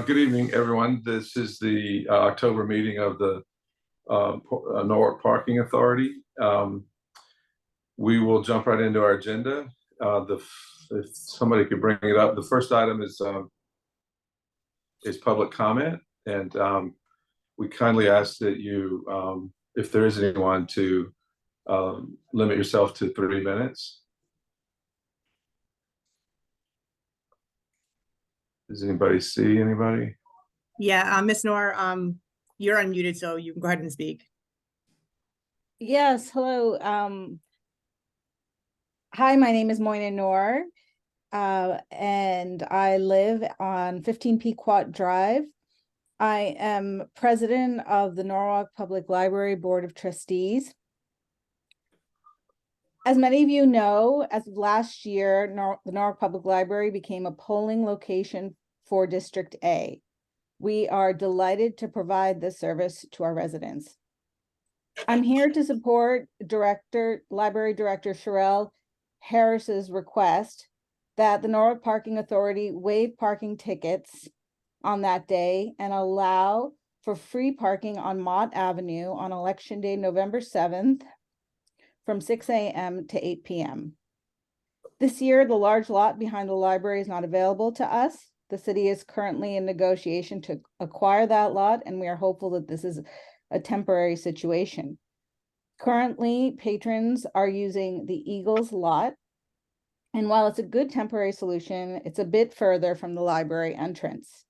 Good evening, everyone. This is the October meeting of the Norwalk Parking Authority. We will jump right into our agenda. If somebody could bring it up, the first item is public comment, and we kindly ask that you, if there is anyone, to limit yourself to 3 minutes. Does anybody see anybody? Yeah, Ms. Noor, you're unmuted, so you can go ahead and speak. Yes, hello. Hi, my name is Moina Noor, and I live on 15 Pequot Drive. I am president of the Norwalk Public Library Board of Trustees. As many of you know, as of last year, the Norwalk Public Library became a polling location for District A. We are delighted to provide this service to our residents. I'm here to support Library Director Sherelle Harris's request that the Norwalk Parking Authority waive parking tickets on that day and allow for free parking on Mott Avenue on Election Day, November 7th, from 6 a.m. to 8 p.m. This year, the large lot behind the library is not available to us. The city is currently in negotiation to acquire that lot, and we are hopeful that this is a temporary situation. Currently, patrons are using the Eagles lot, and while it's a good temporary solution, it's a bit further from the library entrance.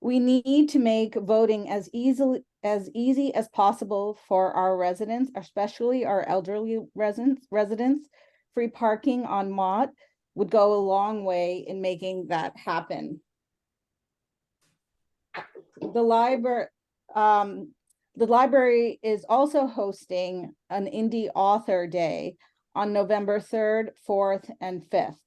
We need to make voting as easy as possible for our residents, especially our elderly residents. Free parking on Mott would go a long way in making that happen. The library is also hosting an Indie Author Day on November 3rd, 4th, and 5th.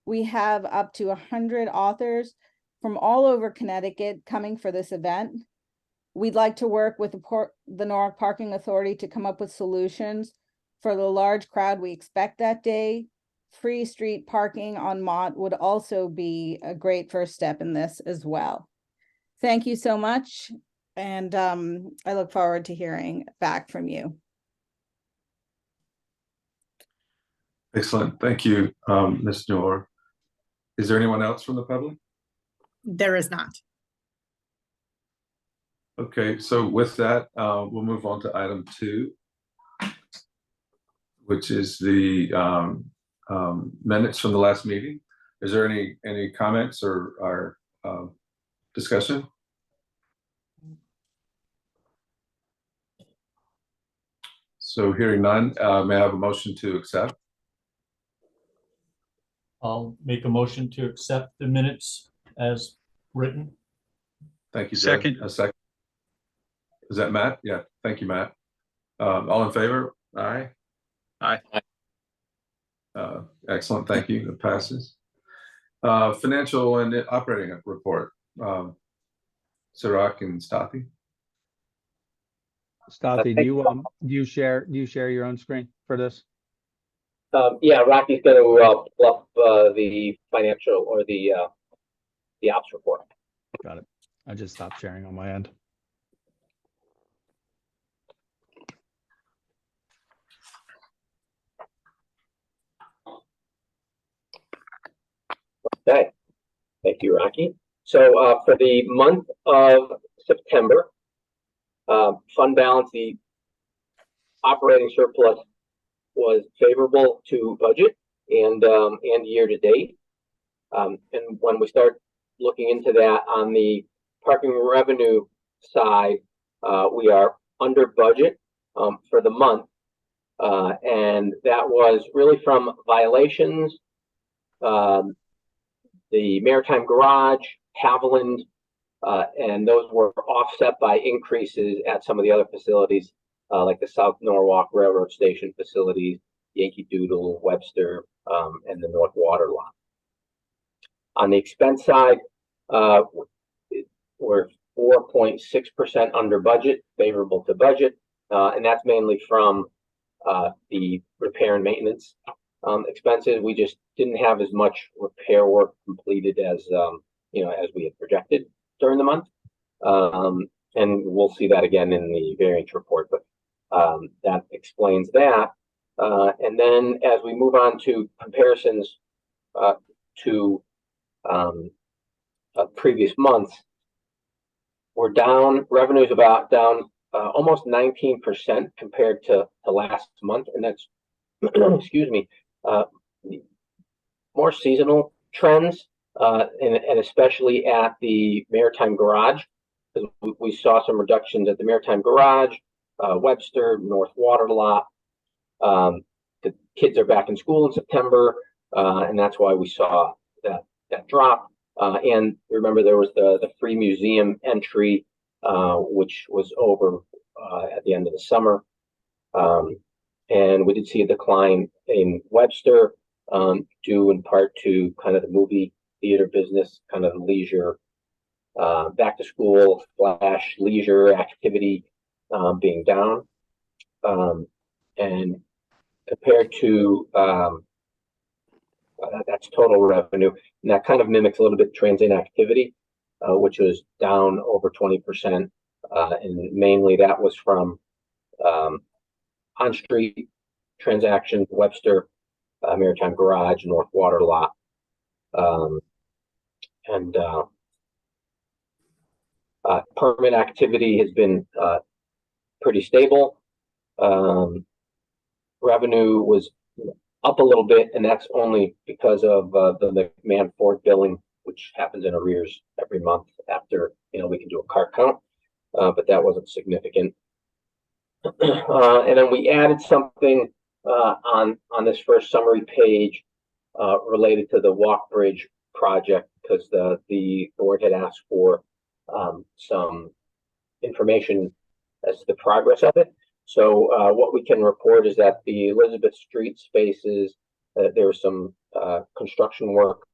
We have up to 100 authors from all over Connecticut coming for this event. We'd like to work with the Norwalk Parking Authority to come up with solutions for the large crowd we expect that day. Free street parking on Mott would also be a great first step in this as well. Thank you so much, and I look forward to hearing back from you. Excellent. Thank you, Ms. Noor. Is there anyone else from the public? There is not. Okay, so with that, we'll move on to item 2, which is the minutes from the last meeting. Is there any comments or discussion? So hearing none, may I have a motion to accept? I'll make a motion to accept the minutes as written. Thank you, Jeff. Second. A second. Is that Matt? Yeah, thank you, Matt. All in favor? Aye. Aye. Excellent, thank you. It passes. Financial and operating report. Sirak and Stati. Stati, do you share your own screen for this? Yeah, Rocky's going to pull up the financial or the ops report. Got it. I just stopped sharing on my end. Okay, thank you, Rocky. So for the month of September, fund balance, the operating surplus was favorable to budget and year to date. And when we start looking into that on the parking revenue side, we are under budget for the month, and that was really from violations, the Maritime Garage, Haviland, and those were offset by increases at some of the other facilities, like the South Norwalk Railroad Station facilities, Yankee Doodle, Webster, and the North Water lot. On the expense side, we're 4.6% under budget, favorable to budget, and that's mainly from the repair and maintenance expenses. We just didn't have as much repair work completed as as we had projected during the month. And we'll see that again in the variance report, but that explains that. And then as we move on to comparisons to previous months, we're down, revenue's about down almost 19% compared to last month, and that's excuse me, more seasonal trends, and especially at the Maritime Garage. We saw some reductions at the Maritime Garage, Webster, North Water Lot. The kids are back in school in September, and that's why we saw that drop. And remember, there was the free museum entry, which was over at the end of the summer. And we did see a decline in Webster, due in part to kind of the movie theater business, kind of leisure, back to school / leisure activity being down. And compared to that's total revenue, and that kind of mimics a little bit transient activity, which was down over 20%, and mainly that was from on-street transactions, Webster, Maritime Garage, North Water Lot, and permit activity has been pretty stable. Revenue was up a little bit, and that's only because of the McMahon Ford billing, which happens in arrears every month after we can do a car count, but that wasn't significant. And then we added something on this first summary page related to the Walk Bridge project, because the board had asked for some information as to the progress of it. So what we can report is that the Elizabeth Street spaces, there was some construction work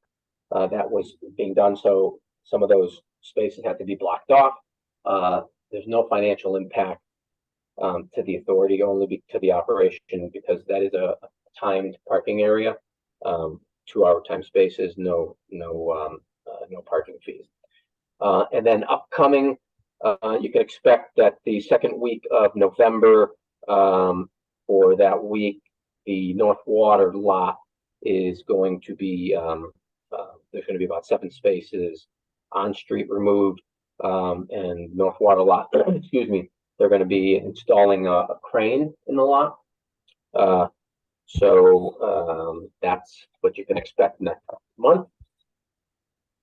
that was being done. So some of those spaces had to be blocked off. There's no financial impact to the authority, only to the operation, because that is a timed parking area. 2-hour time spaces, no parking fees. And then upcoming, you can expect that the second week of November, for that week, the North Water Lot is going to be, there's going to be about 7 spaces on street removed, and North Water Lot, excuse me, they're going to be installing a crane in the lot. So that's what you can expect next month.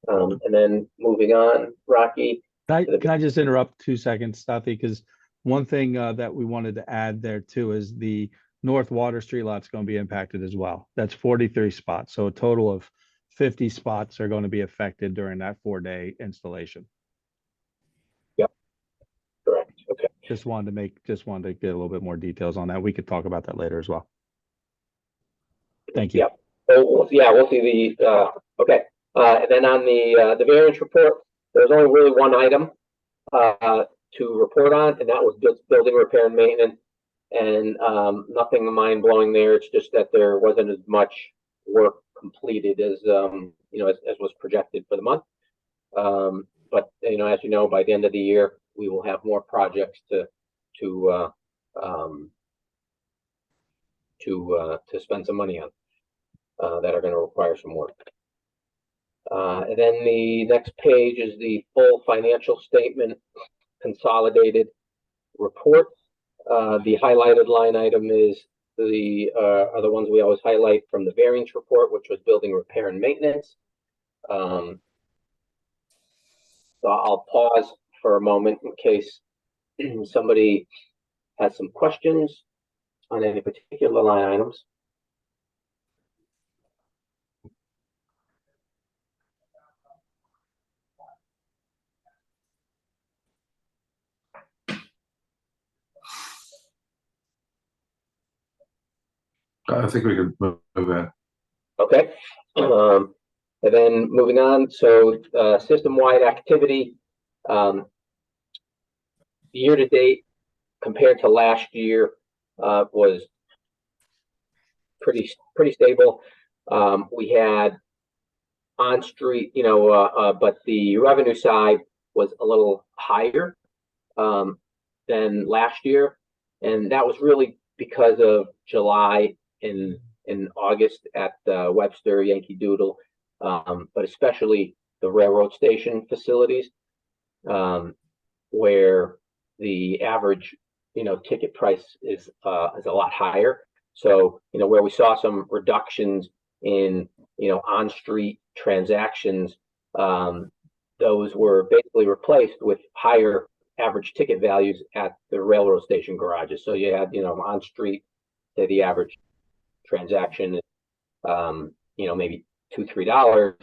And then moving on, Rocky. Can I just interrupt 2 seconds, Stathi? Because one thing that we wanted to add there too is the North Water Street lot's going to be impacted as well. That's 43 spots. So a total of 50 spots are going to be affected during that 4-day installation. Yep. Correct. Okay. Just wanted to get a little bit more details on that. We could talk about that later as well. Thank you. Yep. So we'll see the okay. And then on the variance report, there's only really one item to report on, and that was building repair and maintenance, and nothing mind-blowing there. It's just that there wasn't as much work completed as as was projected for the month. But as you know, by the end of the year, we will have more projects to spend some money on that are going to require some work. And then the next page is the full financial statement consolidated report. The highlighted line item is are the ones we always highlight from the variance report, which was building repair and maintenance. So I'll pause for a moment in case somebody has some questions on any particular line items. I think we could move that. Okay. And then moving on, so system-wide activity, year to date compared to last year was pretty stable. We had on street, but the revenue side was a little higher than last year, and that was really because of July and August at Webster, Yankee Doodle, but especially the railroad station facilities, where the average ticket price is a lot higher. So where we saw some reductions in on street transactions, those were basically replaced with higher average ticket values at the railroad station garages. So you had on street, say the average transaction is maybe $2-3,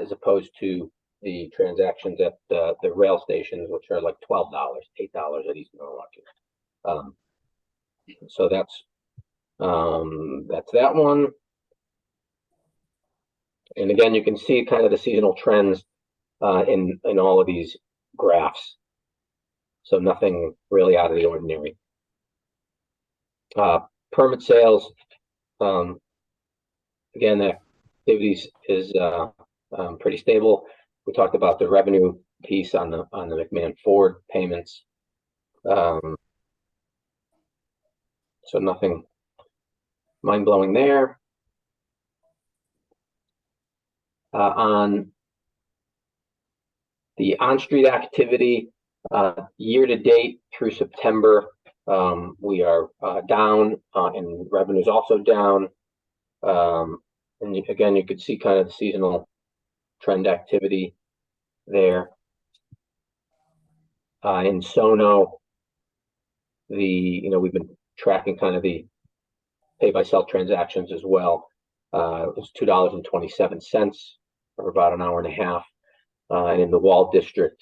as opposed to the transactions at the rail stations, which are like $12, $8 at East Norwalk. So that's that one. And again, you can see kind of the seasonal trends in all of these graphs. So nothing really out of the ordinary. Permit sales, again, the activities is pretty stable. We talked about the revenue piece on the McMahon Ford payments. So nothing mind-blowing there. On the on-street activity, year to date through September, we are down, and revenue is also down. And again, you could see kind of the seasonal trend activity there. In Sono, we've been tracking kind of the pay-by-cell transactions as well. It was $2.27 for about an hour and a half. And in the Wall District,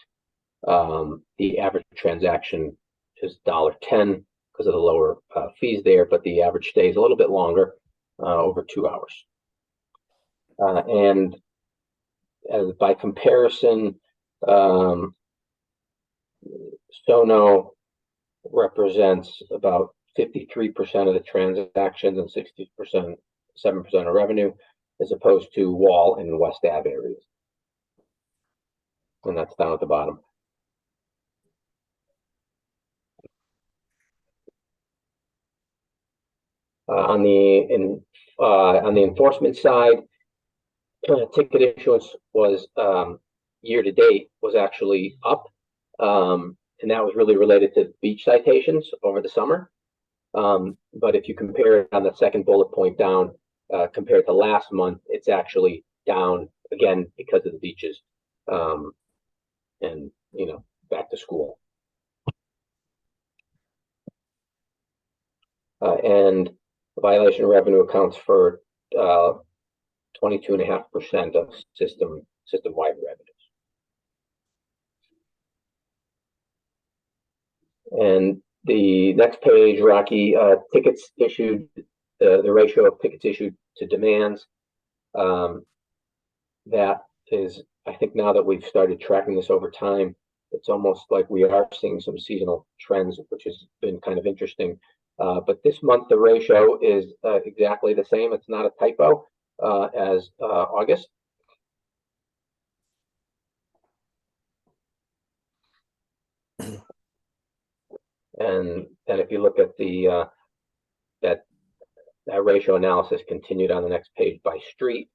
the average transaction is $1.10 because of the lower fees there, but the average stays a little bit longer, over 2 hours. And by comparison, Sono represents about 53% of the transactions and 7% of revenue, as opposed to Wall and West Ave areas. And that's down at the bottom. On the enforcement side, ticket issuance was year to date was actually up, and that was really related to beach citations over the summer. But if you compare it on the second bullet point down, compared to last month, it's actually down again because of the beaches, and back to school. And violation revenue accounts for 22.5% of system-wide revenues. And the next page, Rocky, tickets issued, the ratio of tickets issued to demands. That is, I think now that we've started tracking this over time, it's almost like we are seeing some seasonal trends, which has been kind of interesting. But this month, the ratio is exactly the same. It's not a typo as August. And if you look at the that ratio analysis continued on the next page by street,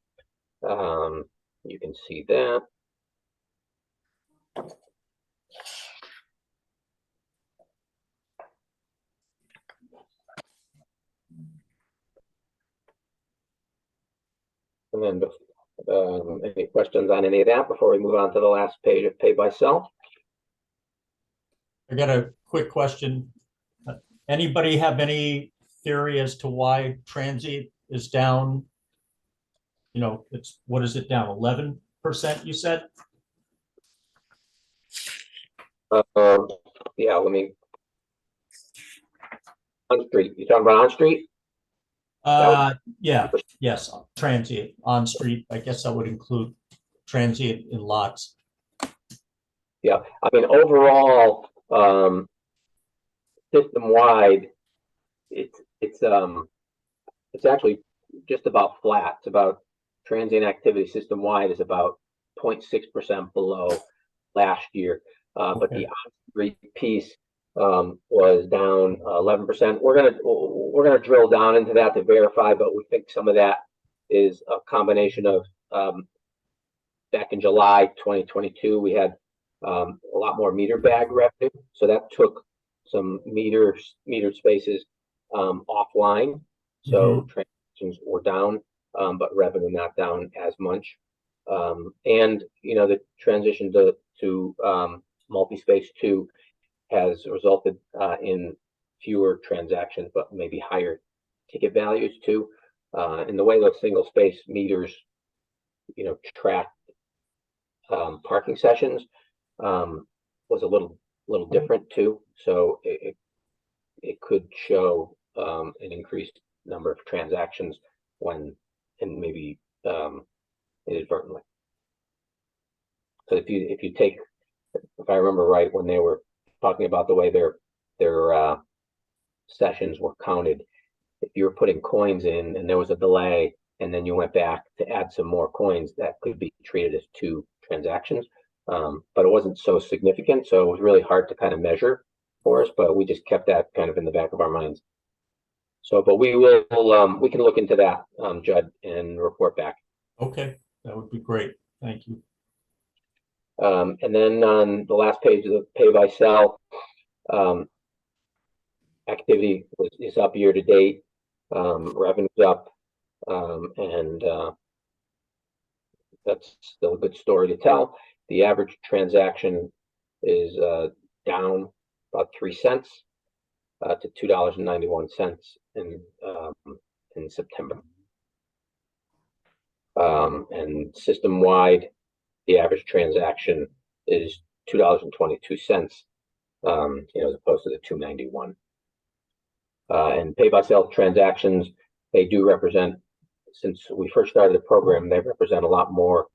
you can see that. And then any questions on any of that before we move on to the last page of pay by cell? I got a quick question. Anybody have any theory as to why transient is down? What is it down? 11%, you said? Yeah, let me. On street. You talking about on street? Yeah, yes, transient on street. I guess that would include transient in lots. Yeah, I mean, overall, system-wide, it's actually just about flat. It's about transient activity system-wide is about 0.6% below last year. But the on-street piece was down 11%. We're gonna drill down into that to verify, but we think some of that is a combination of back in July 2022, we had a lot more meter bag revenue, so that took some metered spaces offline. So transactions were down, but revenue not down as much. And you know, the transition to multi-space 2 has resulted in fewer transactions, but maybe higher ticket values too. And the way those single space meters, you know, track parking sessions was a little different too. So it could show an increased number of transactions when, and maybe inadvertently. So if you take, if I remember right, when they were talking about the way their sessions were counted, if you were putting coins in and there was a delay, and then you went back to add some more coins, that could be treated as 2 transactions. But it wasn't so significant, so it was really hard to kind of measure for us, but we just kept that kind of in the back of our minds. So, but we can look into that, Judd, and report back. Okay, that would be great. Thank you. And then on the last page of the pay by cell, activity is up year to date, revenue's up, and that's still a good story to tell. The average transaction is down about 3 cents to $2.91 in September. And system wide, the average transaction is $2.22, you know, as opposed to the $2.91. And pay by cell transactions, they do represent, since we first started the program, they represent a lot more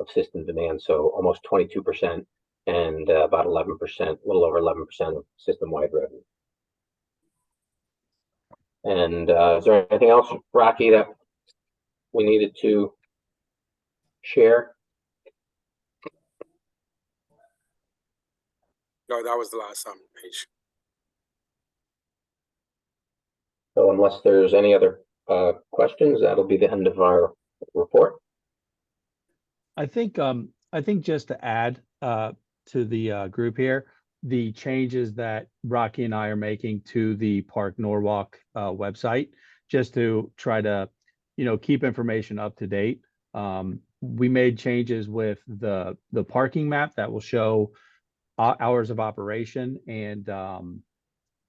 of system demand. So almost 22% and about 11%, a little over 11% of system-wide revenue. And is there anything else, Rocky, that we needed to share? No, that was the last page. So unless there's any other questions, that'll be the end of our report. I think just to add to the group here, the changes that Rocky and I are making to the Park Norwalk website, just to try to, you know, keep information up to date. We made changes with the parking map that will show hours of operation and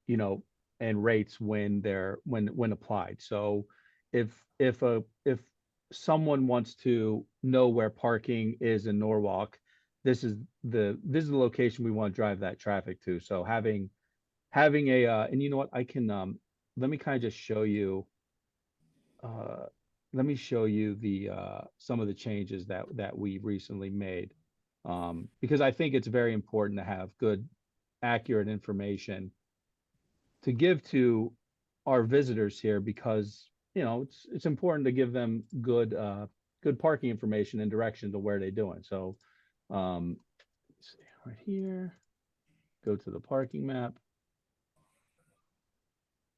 you know, and rates when applied. So if someone wants to know where parking is in Norwalk, this is the location we want to drive that traffic to. So having a and you know what, I can let me kind of just show you let me show you the some of the changes that we recently made, because I think it's very important to have good, accurate information to give to our visitors here, because you know it's important to give them good parking information and direction to where they're doing. So let's see, right here, go to the parking map,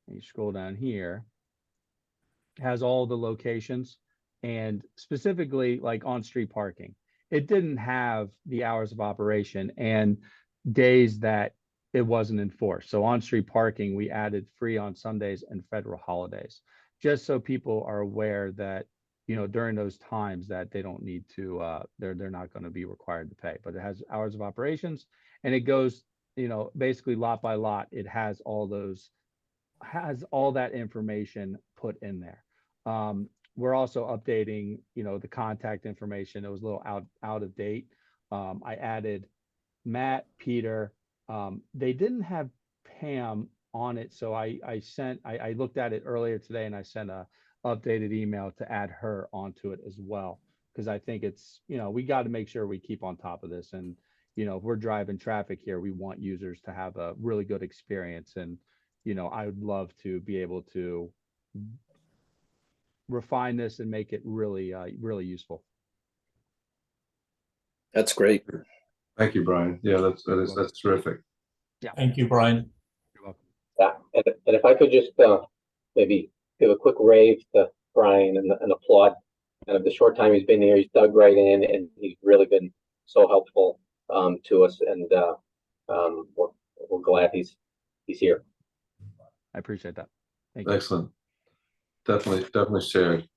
and you scroll down here, it has all the locations, and specifically like on-street parking. It didn't have the hours of operation and days that it wasn't enforced. So on-street parking, we added free on Sundays and federal holidays, just so people are aware that, you know, during those times that they don't need to, they're not going to be required to pay. But it has hours of operations, and it goes, you know, basically lot by lot. It has all that information put in there. We're also updating, you know, the contact information. It was a little out of date. I added Matt, Peter. They didn't have Pam on it, so I looked at it earlier today, and I sent a updated email to add her onto it as well, because I think it's, you know, we got to make sure we keep on top of this. And you know, if we're driving traffic here, we want users to have a really good experience. And you know, I would love to be able to refine this and make it really, really useful. That's great. Thank you, Brian. Yeah, that's terrific. Thank you, Brian. You're welcome. Yeah, and if I could just maybe give a quick rave to Brian and applaud kind of the short time he's been here. He's dug right in, and he's really been so helpful to us, and we're glad he's here. I appreciate that. Thank you. Excellent. Definitely shared.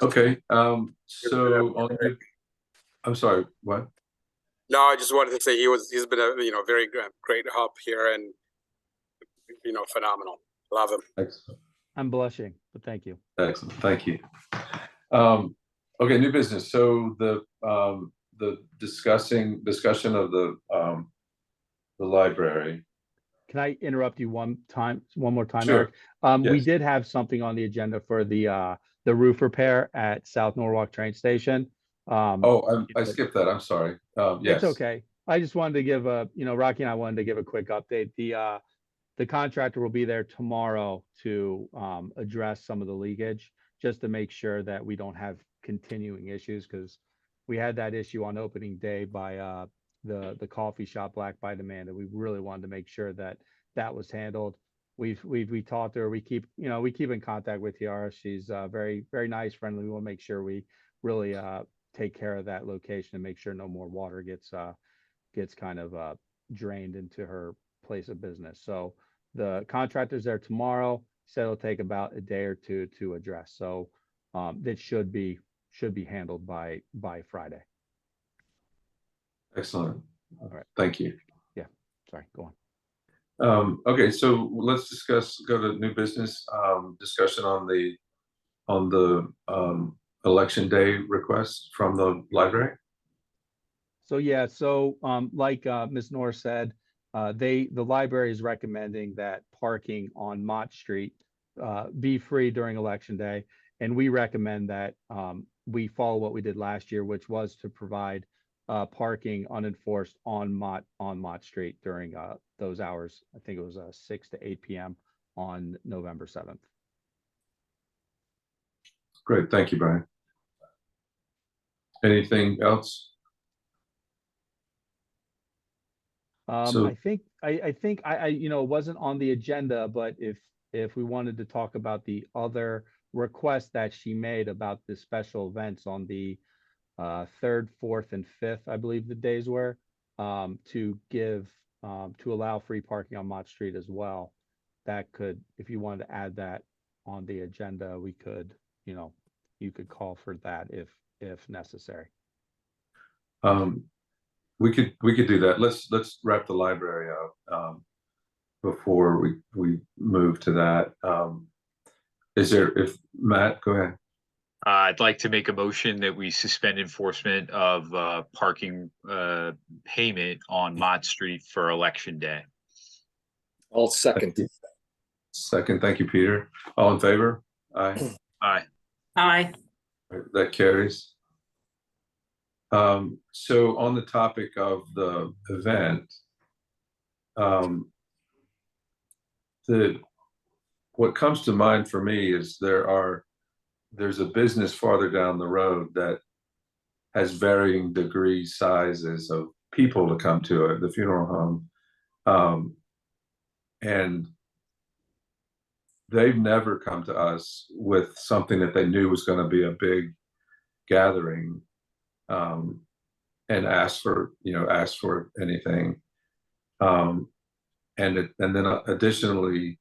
Okay, so I'm sorry, what? No, I just wanted to say he's been a very great help here, and phenomenal. Love him. Excellent. I'm blushing, but thank you. Excellent, thank you. Okay, new business. So the discussion of the library. Can I interrupt you one more time, Sure. Eric? We Yes. did have something on the agenda for the roof repair at South Norwalk train station. I skipped that. I'm sorry. Yes. It's okay. I just wanted to give Rocky and I wanted to give a quick update. The contractor will be there tomorrow to address some of the leakage, just to make sure that we don't have continuing issues, because we had that issue on opening day by the coffee shop Black by Demand, and we really wanted to make sure that that was handled. We talked to her. We keep in contact with Yara. She's very, very nice, friendly. We want to make sure we really take care of that location and make sure no more water gets kind of drained into her place of business. So the contractor's there tomorrow. Said it'll take about a day or two to address. So that should be handled by Friday. Excellent. All right. Thank you. Yeah. Sorry. Go on. Okay, so let's go to new business, discussion on the election day request from the library. So yeah, like Ms. Norris said, the library is recommending that parking on Mott Street be free during election day, and we recommend that we follow what we did last year, which was to provide parking unenforced on Mott Street during those hours. I think it was 6 to 8 p.m. on November 7th. Great, thank you, Brian. Anything else? So- I think it wasn't on the agenda, but if we wanted to talk about the other request that she made about the special events on the 3rd, 4th, and 5th, I believe the days were, to allow free parking on Mott Street as well. That could, if you wanted to add that on the agenda, we could, you could call for that if necessary. We could do that. Let's wrap the library up before we move to that. If Matt, go ahead. I'd like to make a motion that we suspend enforcement of parking payment on Mott Street for Election Day. I'll second. Second, thank you, Peter. All in favor? Aye. Aye. Aye. That carries. So on the topic of the event, what comes to mind for me is there's a business farther down the road that has varying degrees, sizes of people to come to it, the funeral home. And they've never come to us with something that they knew was going to be a big gathering, and ask for anything. And then additionally,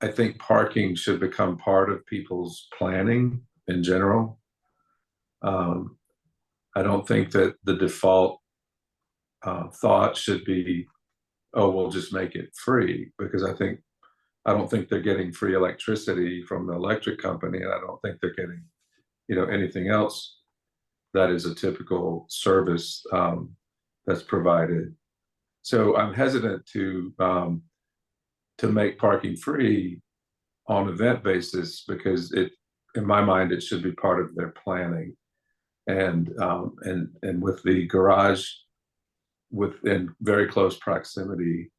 I think parking should become part of people's planning in general. I don't think that the default thought should be, oh, we'll just make it free, because I don't think they're getting free electricity from the electric company, and I don't think they're getting, anything else that is a typical service that's provided. So I'm hesitant to make parking free on event basis, because in my mind, it should be part of their planning. And with the garage within very close proximity,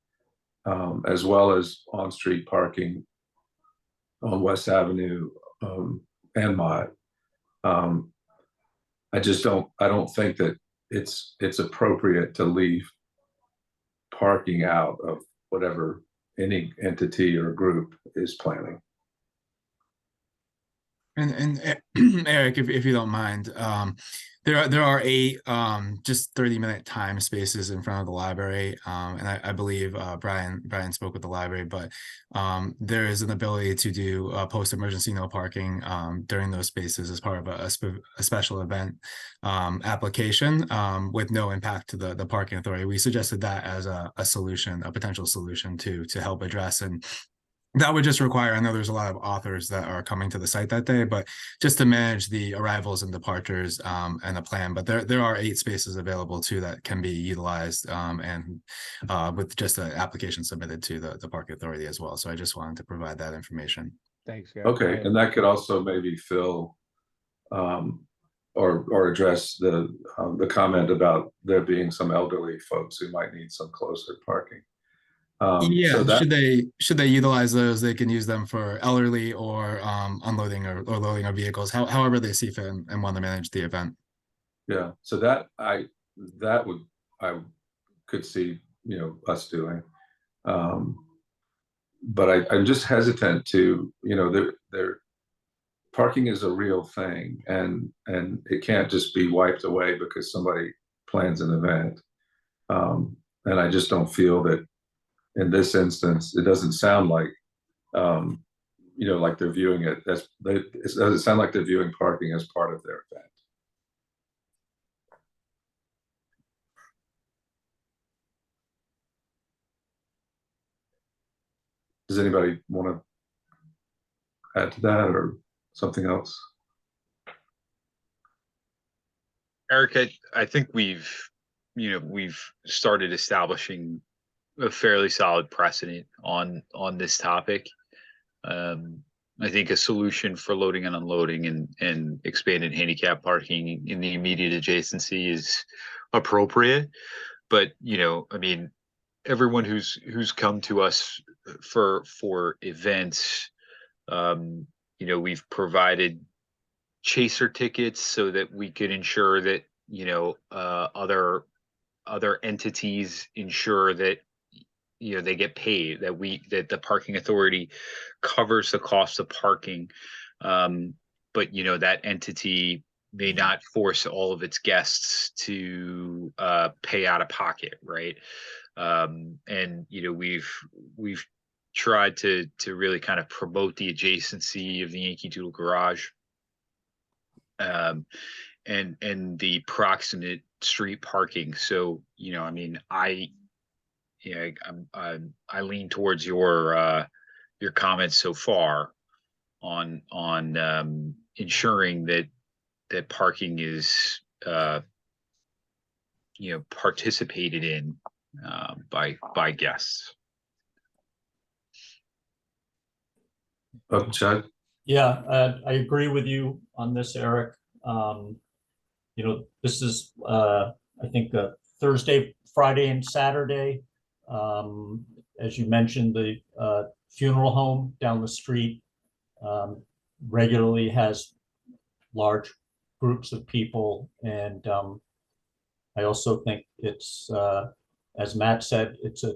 as well as on-street parking, on West Avenue, and Mott. I don't think that it's appropriate to leave parking out of whatever any entity or group is planning. And Eric, if you don't mind, there are 8 just 30-minute time spaces in front of the library, and I believe Brian spoke with the library, but there is an ability to do post-emergency no parking during those spaces as part of a special event application with no impact to the parking authority. We suggested that as a solution, a potential solution to help address, and that would just require, I know there's a lot of authors that are coming to the site that day, but just to manage the arrivals and departures and the plan. But there are 8 spaces available too that can be utilized and with just an application submitted to the park authority as well. So I just wanted to provide that information. Thanks, Gary. Okay, and that could also maybe fill or address the comment about there being some elderly folks who might need some closer parking. Yeah, so that, should they utilize those, they can use them for elderly or unloading or loading of vehicles, however they see fit and want to manage the event. yeah, so that I could see, you know, us doing. But I'm just hesitant to, you know, parking is a real thing, and it can't just be wiped away because somebody plans an event. And I just don't feel that in this instance, it doesn't sound like, you know, like they're viewing it as, it doesn't sound like they're viewing parking as part of their event. Does anybody want to add to that or something else? Eric, I think we've started establishing a fairly solid precedent on this topic. I think a solution for loading and unloading and expanded handicap parking in the immediate adjacency is appropriate. But, you know, I mean, everyone who's come to us for events, you know, we've provided chaser tickets so that we could ensure that, you know, other entities ensure that, you know, they get paid, that the parking authority covers the cost of parking. But, you know, that entity may not force all of its guests to pay out of pocket, right? And, you know, we've tried to really kind of promote the adjacency of the Yankee Doodle Garage and the proximate street parking. So, you know, I mean, I lean towards your comments so far on ensuring that parking is you know, participated in by guests. Chad? Yeah, I agree with you on this, Eric. You know, this is, I think, Thursday, Friday, and Saturday. As you mentioned, the funeral home down the street regularly has large groups of people. And I also think it's, as Matt said, it's a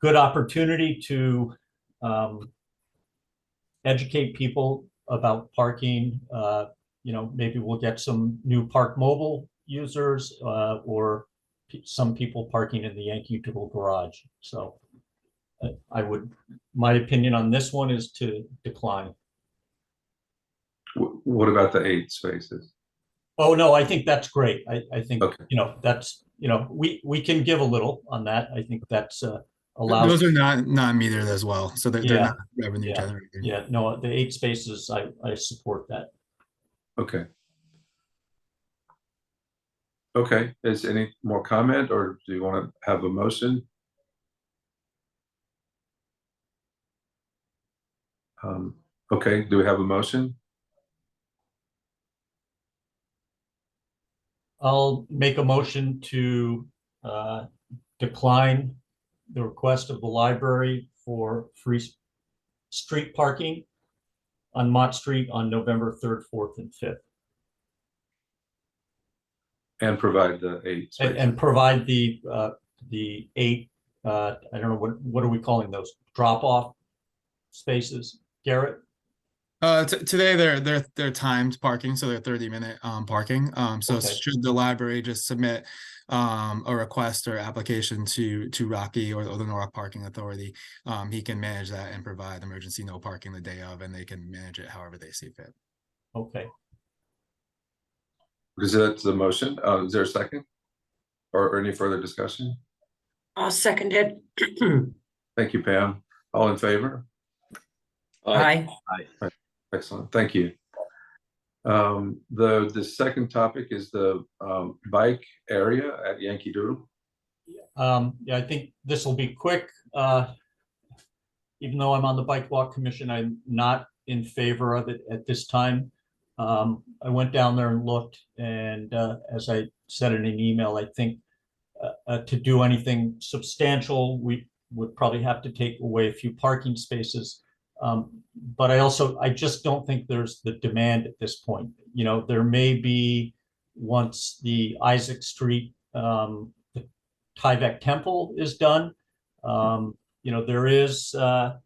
good opportunity to educate people about parking. You know, maybe we'll get some new Park Mobile users or some people parking in the Yankee Doodle Garage. So my opinion on this one is to decline. What about the 8 spaces? Oh, no, I think that's great. I think, Okay. you know, that's, you know, we can give a little on that. I think that's allows. Those are not metered as well, so they're Yeah. not revenue Yeah. generating. Yeah, no, the 8 spaces, I support that. Okay. Okay, is any more comment, or do you want to have a motion? Okay, do we have a motion? I'll make a motion to decline the request of the library for free street parking on Mott Street on November 3rd, 4th, and 5th. And provide the 8 spaces. And provide the 8, I don't know, what are we calling those? Drop-off spaces, Garrett? Today they're timed parking, so they're 30-minute parking. So Okay. should the library just submit a request or application to Rocky or the Norwalk Parking Authority, he can manage that and provide emergency no parking the day of, and they can manage it however they see fit. Okay. Is that the motion? Is there a second? Or any further discussion? I'll second it. Thank you, Pam. All in favor? Aye. Excellent, thank you. The second topic is the bike area at Yankee Doodle. Yeah, I think this will be quick. Even though I'm on the Bike Walk Commission, I'm not in favor of it at this time. I went down there and looked, and as I said in an email, I think to do anything substantial, we would probably have to take away a few parking spaces. But I just don't think there's the demand at this point. You know, there may be, once the Isaac Street, the Tyvek Temple is done, you know, there is a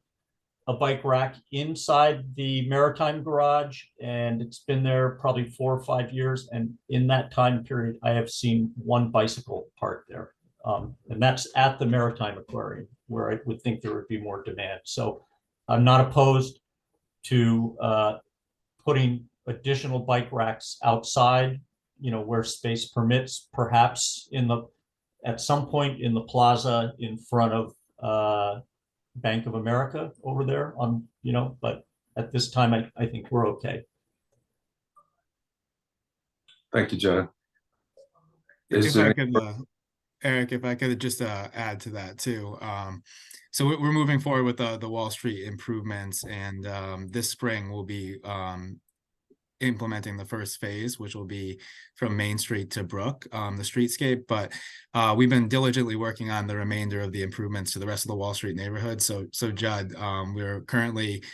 bike rack inside the Maritime Garage, and it's been there probably 4 or 5 years. And in that time period, I have seen 1 bicycle parked there. And that's at the Maritime Aquarium, where I would think there would be more demand. So I'm not opposed to putting additional bike racks outside, you know, where space permits, perhaps at some point in the plaza in front of Bank of America over there on, you know, but at this time, I think we're okay. Thank you, John. If I could, Eric, if I could just add to that too. So we're moving forward with the Wall Street improvements, and this spring we'll be implementing the first phase, which will be from Main Street to Brook, the streetscape. But we've been diligently working on the remainder of the improvements to the rest of the Wall Street neighborhood. So Judd, we're currently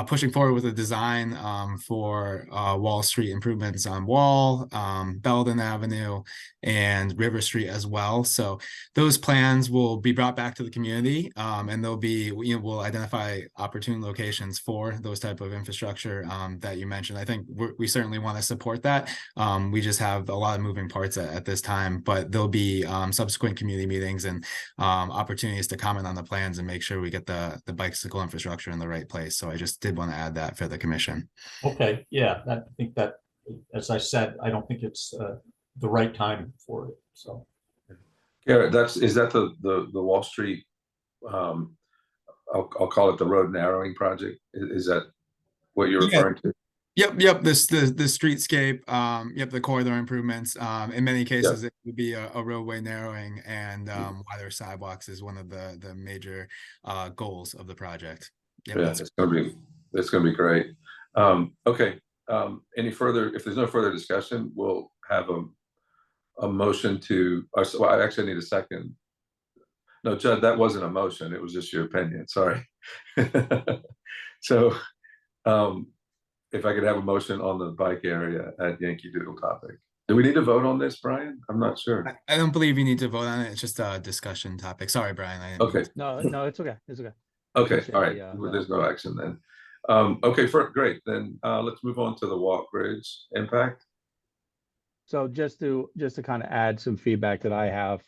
pushing forward with a design for Wall Street improvements on Wall, Belden Avenue, and River Street as well. So those plans will be brought back to the community, and they'll be, we'll identify opportune locations for those type of infrastructure that you mentioned. I think we certainly want to support that. We just have a lot of moving parts at this time, but there'll be subsequent community meetings and opportunities to comment on the plans and make sure we get the bicycle infrastructure in the right place. So I just did want to add that for the commission. Okay, yeah, I think that, as I said, I don't think it's the right time for it, so. Garrett, is that the Wall Street, I'll call it the road narrowing project? Is that what you're referring to? Yep. The streetscape, the corridor improvements. In many cases, it would be a roadway narrowing, and wider sidewalks is one of the major goals of the project. Yep, yeah, it's gonna be great. Okay. If there's no further discussion, we'll have a motion to. Well, I actually need a second. No, Judd, that wasn't a motion. It was just your opinion. Sorry. So, if I could have a motion on the bike area at Yankee Doodle topic. Do we need to vote on this, Brian? I'm not sure. I don't believe you need to vote on it. It's just a discussion topic. Sorry, Brian. Okay. No, it's okay. It's okay. Okay. All right. There's no action then. Okay. Great. Then let's move on to the Walk Bridge impact. So just to kind of add some feedback that I have,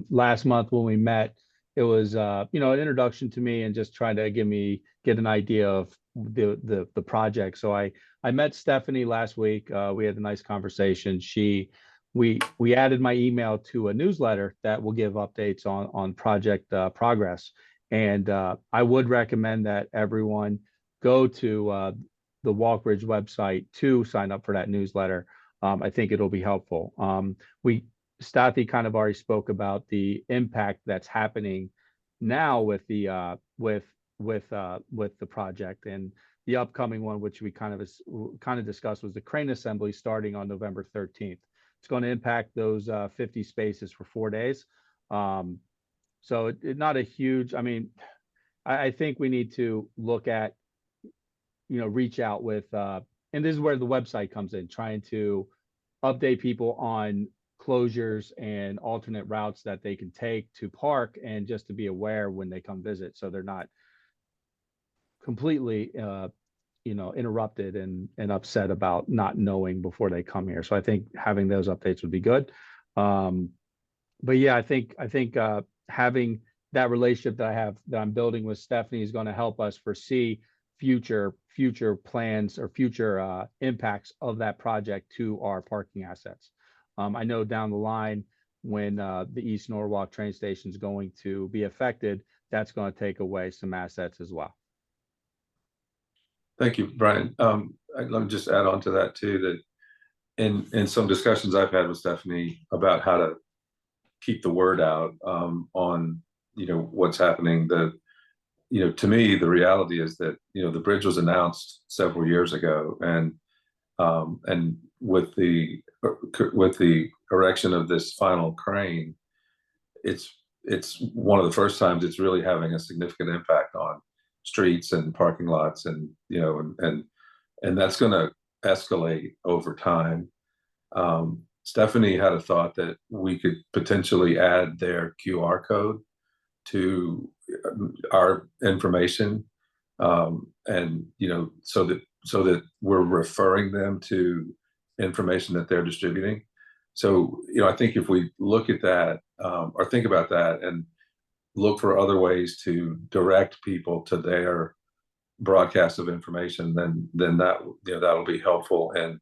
last month when we met, it was an introduction to me and just trying to get an idea of the project. So I met Stephanie last week. We had a nice conversation. We added my email to a newsletter that will give updates on project progress. And I would recommend that everyone go to the Walkbridge website to sign up for that newsletter. I think it'll be helpful. Stathi kind of already spoke about the impact that's happening now with the project, and the upcoming one, which we kind of discussed, was the crane assembly starting on November 13th. It's going to impact those 50 spaces for 4 days. So not a huge. I mean, I think we need to look at, reach out with, and this is where the website comes in, trying to update people on closures and alternate routes that they can take to park, and just to be aware when they come visit, so they're not completely, interrupted and upset about not knowing before they come here. So I think having those updates would be good. But yeah, I think having that relationship that I'm building with Stephanie is going to help us foresee future plans or future impacts of that project to our parking assets. I know down the line when the East Norwalk train station is going to be affected, that's going to take away some assets as well. Thank you, Brian. Let me just add on to that too, that in some discussions I've had with Stephanie about how to keep the word out on, what's happening, to me, the reality is that, the bridge was announced several years ago, and with the erection of this final crane, it's one of the first times it's really having a significant impact on streets and parking lots, and that's going to escalate over time. Stephanie had a thought that we could potentially add their QR code to our information, and so that we're referring them to information that they're distributing. So I think if we look at that, or think about that, and look for other ways to direct people to their broadcast of information, then that that'll be helpful, and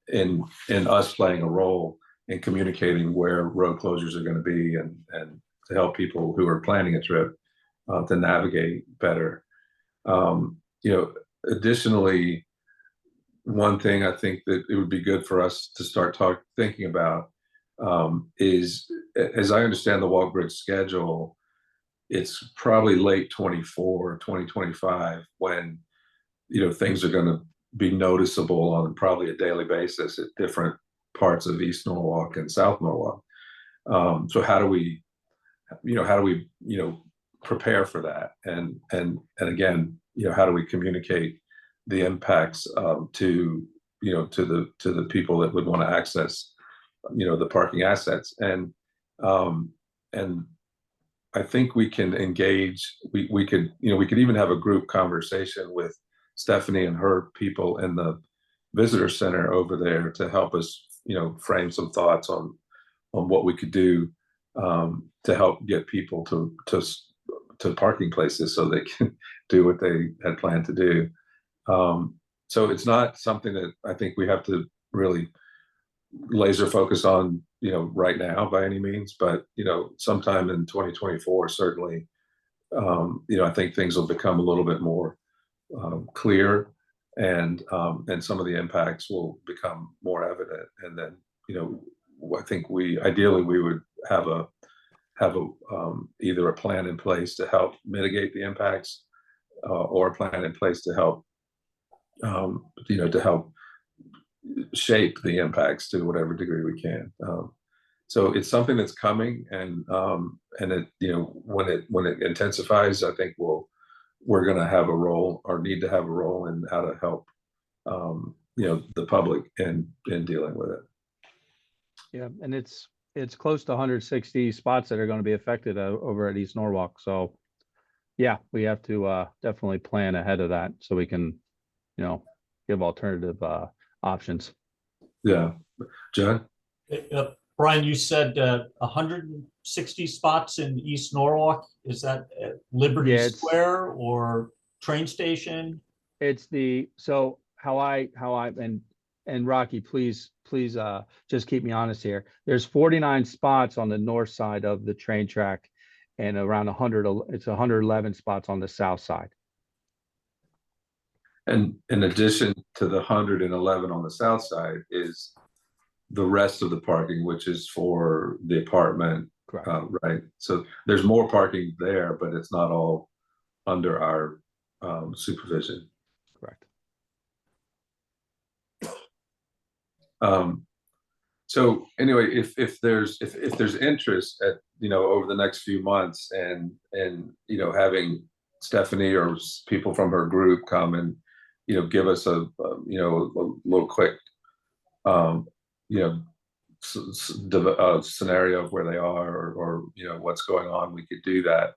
in us playing a role in communicating where road closures are going to be, and to help people who are planning a trip to navigate better. Additionally, one thing I think that it would be good for us to start thinking about is, as I understand the Walk Bridge schedule, it's probably late 2025 when things are going to be noticeable on probably a daily basis at different parts of East Norwalk and South Norwalk. So how do we prepare for that, and again, how do we communicate the impacts to the people that would want to access the parking assets, and I think we can engage. We could even have a group conversation with Stephanie and her people in the visitor center over there to help us frame some thoughts on what we could do to help get people to parking places so they can do what they had planned to do. So it's not something that I think we have to really laser focus on right now by any means, but sometime in 2024 certainly, I think things will become a little bit more clear, and some of the impacts will become more evident, and then I think ideally we would have either a plan in place to help mitigate the impacts, or a plan in place to help shape the impacts to whatever degree we can. So it's something that's coming, and it when it intensifies, I think we're going to have a role, or need to have a role, in how to help the public in dealing with it. Yeah, and it's close to 160 spots that are going to be affected over at East Norwalk. So yeah, we have to definitely plan ahead of that so we can give alternative options. Yeah, John? Brian, you said 160 spots in East Norwalk. Is that at Liberty Square or train station? It's so how I and Rocky, please just keep me honest here. There's 49 spots on the north side of the train track, and around 111 spots on the south side. And in addition to the 111 on the south side is the rest of the parking, which is for the apartment. Correct. Right. So there's more parking there, but it's not all under our supervision. Correct. So anyway, if there's interest at over the next few months, and having Stephanie or people from her group come and, give us a little quick, scenario of where they are or what's going on, we could do that.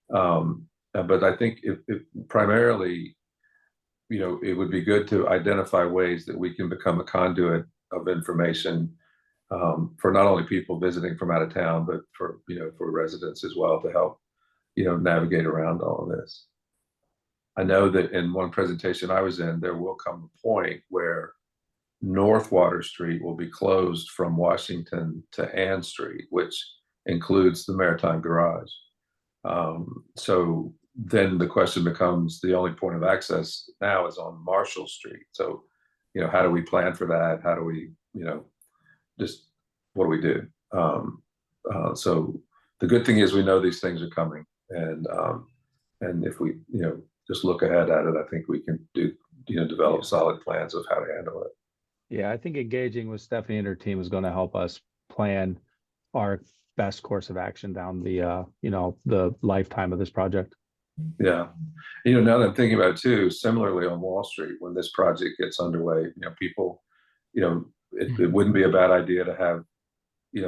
But I think if primarily, it would be good to identify ways that we can become a conduit of information for not only people visiting from out of town, but for residents as well to help, navigate around all of this. I know that in one presentation I was in, there will come a point where North Water Street will be closed from Washington to Ann Street, which includes the Maritime Garage. So then the question becomes, the only point of access now is on Marshall Street. So, how do we plan for that? How do we, just what do we do? So the good thing is we know these things are coming, and if we, just look ahead at it, I think we can develop solid plans of how to handle it. Yeah, I think engaging with Stephanie and her team is going to help us plan our best course of action down the the lifetime of this project. Yeah. Now that I'm thinking about it too, similarly on Wall Street, when this project gets underway, people, it wouldn't be a bad idea to have,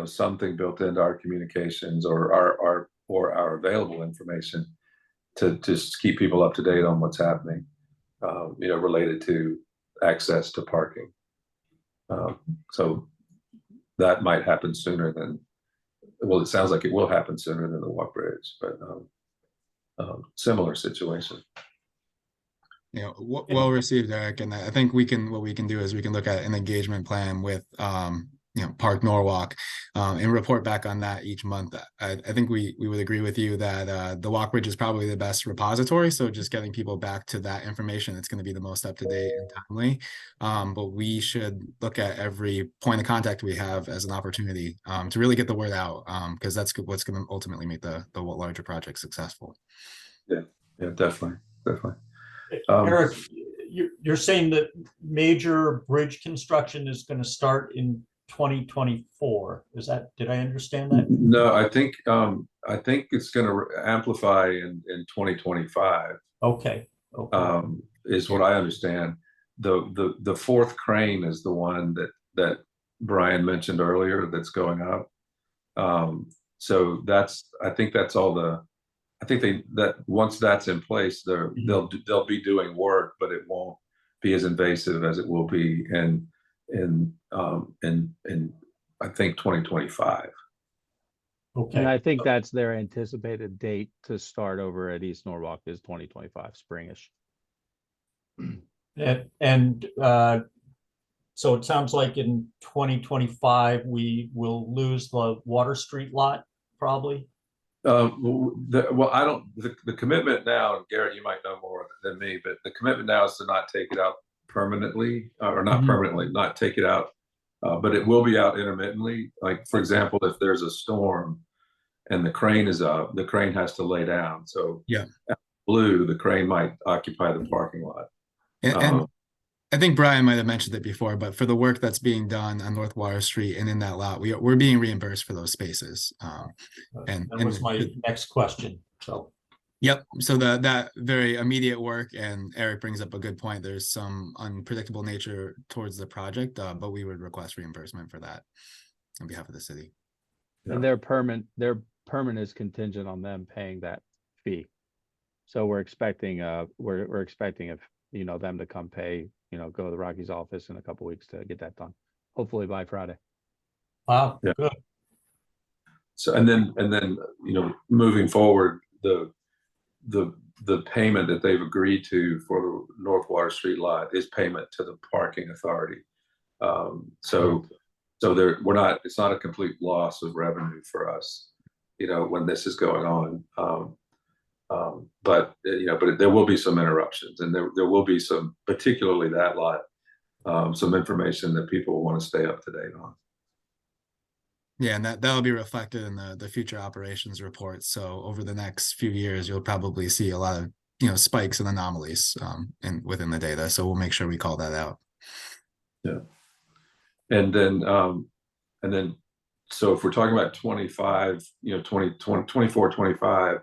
something built into our communications or our available information to just keep people up to date on what's happening, related to access to parking. So that might happen sooner than, well, it sounds like it will happen sooner than the walk bridge, but similar situation. Well received, Eric. And I think what we can do is we can look at an engagement plan with Park Norwalk and report back on that each month. I think we would agree with you that the walk bridge is probably the best repository. So just getting people back to that information, it's going to be the most up to date and timely. But we should look at every point of contact we have as an opportunity to really get the word out, because that's what's going to ultimately make the larger project successful. Yeah, definitely. Eric, you're saying that major bridge construction is going to start in 2024. Did I understand that? No, I think it's going to amplify in 2025. Okay. Is what I understand. The fourth crane is the one that Brian mentioned earlier that's going up. So I think that's all that once that's in place, they'll be doing work, but it won't be as invasive as it will be in I think 2025. Okay. And I think that's their anticipated date to start over at East Norwalk is 2025, springish. And so it sounds like in 2025 we will lose the Water Street lot, probably. Well, I don't. The commitment now, Garrett, you might know more than me, but the commitment now is to not take it out permanently, or not permanently, not take it out, but it will be out intermittently. Like, for example, if there's a storm and the crane is up, the crane has to lay down. So yeah, blue, the crane might occupy the parking lot. And I think Brian might have mentioned it before, but for the work that's being done on North Water Street and in that lot, we're being reimbursed for those spaces. And that was my next question. So. Yep. So that very immediate work, and Eric brings up a good point. There's some unpredictable nature towards the project, but we would request reimbursement for that on behalf of the city. Yeah. And their permit is contingent on them paying that fee. So we're expecting we're expecting if them to come pay, go to the Rockies office in a couple of weeks to get that done. Hopefully by Friday. Wow. Yeah. Good. So and then moving forward, the payment that they've agreed to for the North Water Street lot is payment to the parking authority. So it's not a complete loss of revenue for us, when this is going on. But there will be some interruptions, and there will be some, particularly that lot, some information that people will want to stay up to date on. Yeah, and that'll be reflected in the future operations report. So over the next few years, you'll probably see a lot of spikes and anomalies within the data. So we'll make sure we call that out. Yeah, and then so if we're talking about 25, 24, 25,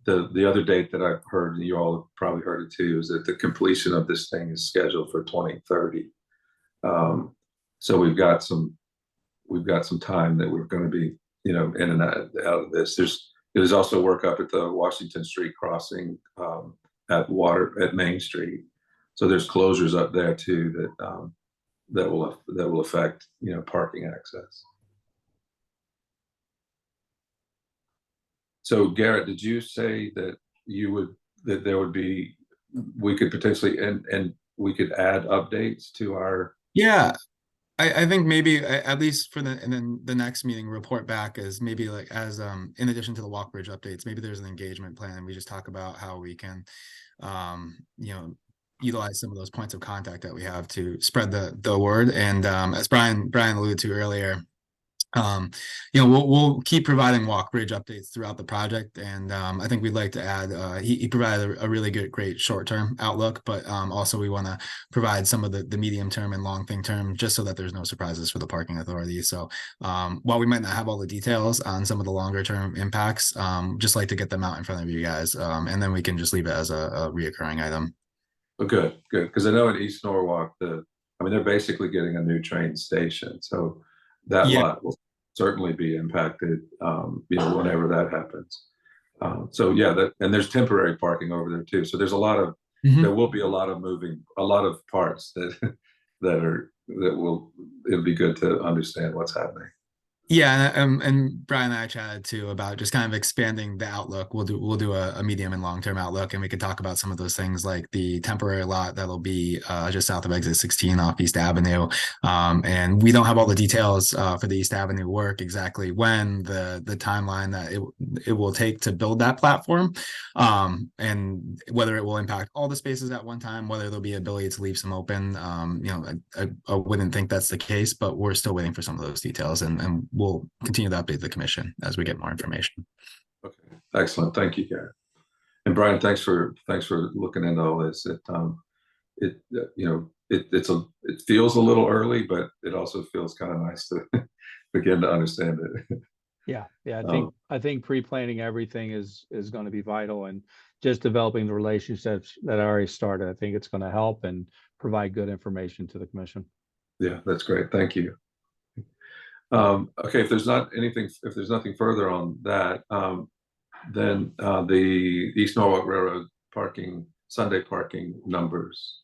the other date that I've heard, and you all have probably heard it too, is that the completion of this thing is scheduled for 2030. So we've got some time that we're going to be, you know, in and out of this. There's also work up at the Washington Street crossing at Main Street. So there's closures up there too that will affect, you know, parking access. So Garrett, did you say that there would be, we could potentially, and we could add updates to our? Yeah, I think maybe at least for the next meeting, report back as maybe like as in addition to the walk bridge updates, maybe there's an engagement plan. We just talk about how we can you know, utilize some of those points of contact that we have to spread the word. And as Brian alluded to earlier, you know, we'll keep providing walk bridge updates throughout the project. And I think we'd like to add, he provided a really great short-term outlook, but also we want to provide some of the medium-term and long-thing term, just so that there's no surprises for the parking authority. So while we might not have all the details on some of the longer-term impacts, just like to get them out in front of you guys. And then we can just leave it as a reoccurring item. Oh, good. Because I know in East Norwalk, they're basically getting a new train station. So that lot will certainly be impacted, you know, whenever that happens. So yeah, and there's temporary parking over there too. So there's there will be a lot of parts it'll be good to understand what's happening. Yeah, and Brian and I chatted too about just kind of expanding the outlook. We'll do a medium and long-term outlook, and we could talk about some of those things like the temporary lot that'll be just south of exit 16 off East Avenue. And we don't have all the details for the East Avenue work, exactly when the timeline that it will take to build that platform, and whether it will impact all the spaces at one time, whether there'll be ability to leave some open. You know, I wouldn't think that's the case, but we're still waiting for some of those details, and we'll continue to update the commission as we get more information. Okay, excellent. Thank you, Garrett. And Brian, thanks for looking into all this. It feels a little early, but it also feels kind of nice to begin to understand it. Yeah. I think pre-planning everything is going to be vital, and just developing the relationships that I already started. I think it's going to help and provide good information to the commission. Yeah, that's great. Thank you. Okay, if there's nothing further on that, then the East Norwalk Railroad Sunday parking numbers.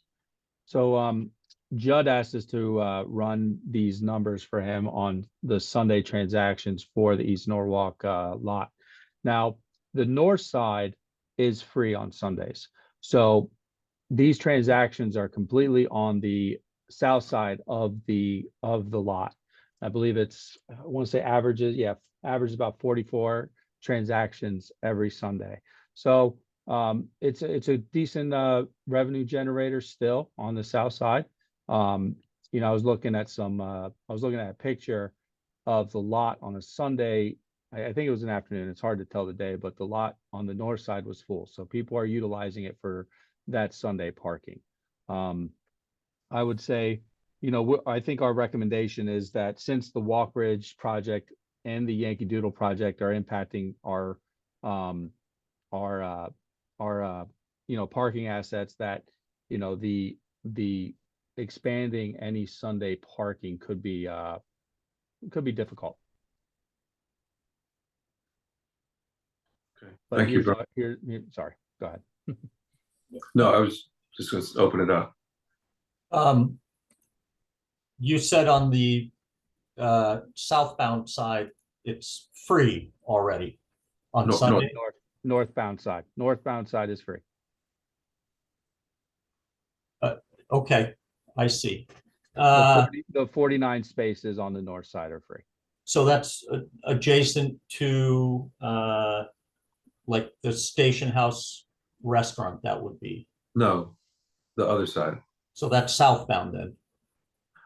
So Judd asked us to run these numbers for him on the Sunday transactions for the East Norwalk lot. Now, the north side is free on Sundays. So these transactions are completely on the south side of the lot. I believe I want to say averages about 44 transactions every Sunday. So it's a decent revenue generator still on the south side. You know, I was looking at a picture of the lot on a Sunday. I think it was an afternoon. It's hard to tell the day, but the lot on the north side was full. So people are utilizing it for that Sunday parking. I would say, you know, I think our recommendation is that since the Walk Bridge project and the Yankee Doodle project are impacting our parking assets, that, you know, the expanding any Sunday parking could be difficult. Okay. But Thank you. Sorry, go ahead. No, I was just going to open it up. You said on the southbound side, it's free already on Sunday. Northbound side is free. Okay, I see. The 49 spaces on the north side are free. So that's adjacent to like the Station House restaurant, that would be. No, the other side. So that's southbound then.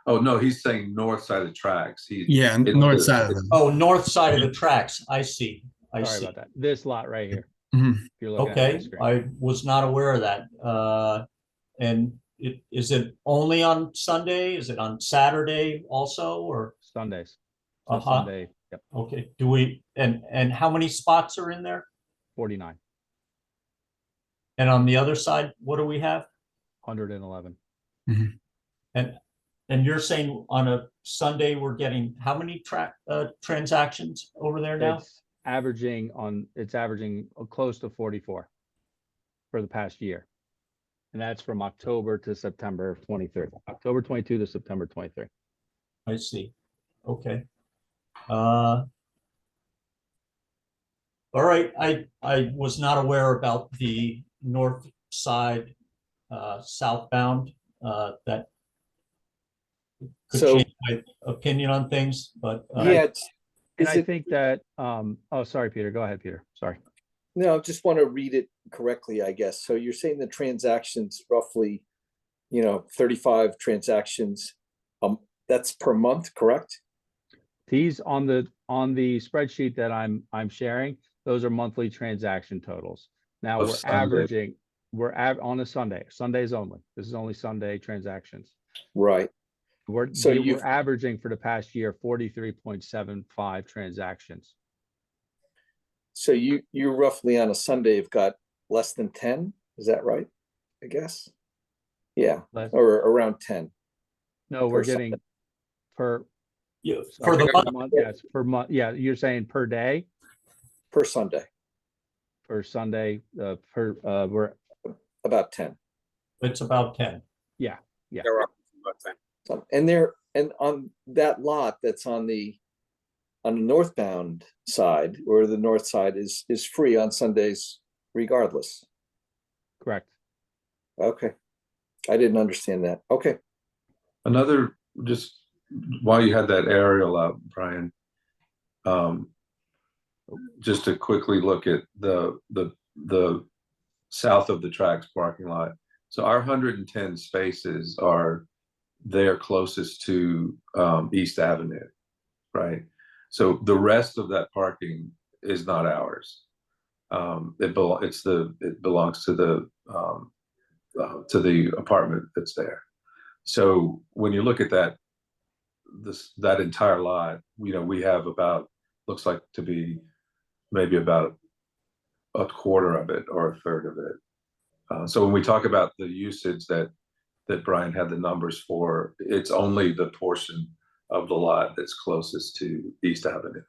Oh, no, he's saying north side of the tracks. North side of them. Oh, north side of the tracks. I see. Sorry about that. This lot right here. Mhm. If you're looking at Okay, the screen. I was not aware of that. And is it only on Sunday? Is it on Saturday also, or? Sundays. So Uh-huh. Sunday, yep, Okay, and how many spots are in there? 49. And on the other side, what do we have? 111. And you're saying on a Sunday, we're getting how many transactions over there now? It's averaging close to 44 for the past year. And that's from October to September of 23. October 22 to September 23. I see. Okay. All right, I was not aware about the north side southbound that could So- change my opinion on things, but Yeah, And is I it, think that, oh, sorry, Peter. Go ahead, Peter. Sorry. no, just want to read it correctly, I guess. So you're saying the transactions roughly, 35 transactions, that's per month, correct? These on the spreadsheet that I'm sharing, those are monthly transaction totals. Now Of we're Sunday. averaging, on a Sunday, Sundays only. This is only Sunday transactions. Right. So We're you've- averaging for the past year 43.75 transactions. So you roughly on a Sunday have got less than 10, is that right? I guess. Yeah, Less- or around 10. No, we're per Sunday. getting per. for sorry, the per month, yes, per month. Yeah, you're saying per day, Per Sunday, per Sunday, we're, about 10. it's about 10. They're up about 10. And on that lot that's on the northbound side, or the north side is free on Sundays regardless. correct. Okay. I didn't understand that. Okay. Another, just while you had that aerial up, Brian, just to quickly look at the south of the tracks parking lot. So our 110 spaces are there closest to East Avenue, right? So the rest of that parking is not ours. It belongs to the apartment that's there. So when you look at that entire lot, we have looks like to be maybe about a quarter of it or a third of it. So when we talk about the usage that Brian had the numbers for, it's only the portion of the lot that's closest to East Avenue.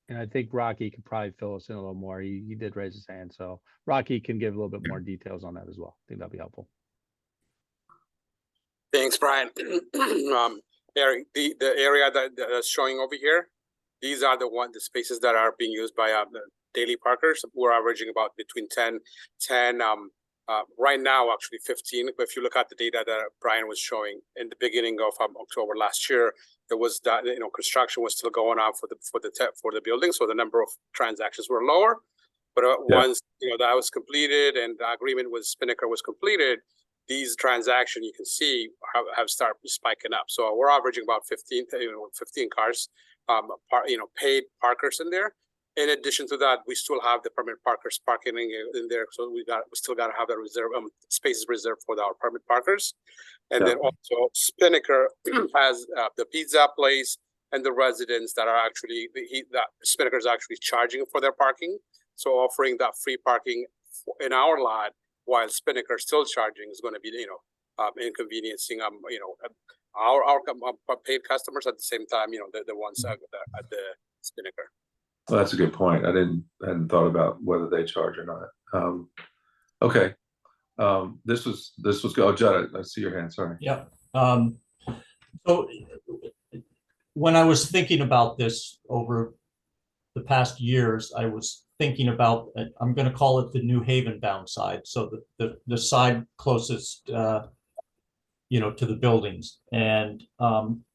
And I think Rocky could probably fill us in a little more. He did raise his hand, so Rocky can give a little bit more details on that as well. I think that'd be helpful. Thanks, Brian. Eric, the area that's showing over here, these are the spaces that are being used by the daily parkers. We're averaging about between 10, right now, actually 15. But if you look at the data that Brian was showing in the beginning of October last year, there was that construction was still going on for the building, so the number of transactions were lower. But once that was completed and the agreement with Spinnaker was completed, these transactions you can see have started spiking up. So we're averaging about 15 cars, paid parkers in there. In addition to that, we still have the permit parkers parking in there, so we still got to have the reserve spaces reserved for our permit parkers. And then also Spinnaker has the pizza place and the residents that are actually that Spinnaker is actually charging for their parking. So offering that free parking in our lot while Spinnaker still charging is going to be inconveniencing our paid customers at the same time the ones at the Spinnaker. Well, that's a good point. I hadn't thought about whether they charge or not. Okay. This was good. Oh, Judd, I see your hand. Sorry. Yeah. So when I was thinking about this over the past years, I was thinking about, I'm going to call it the New Haven bound side. So the side closest, to the buildings. And,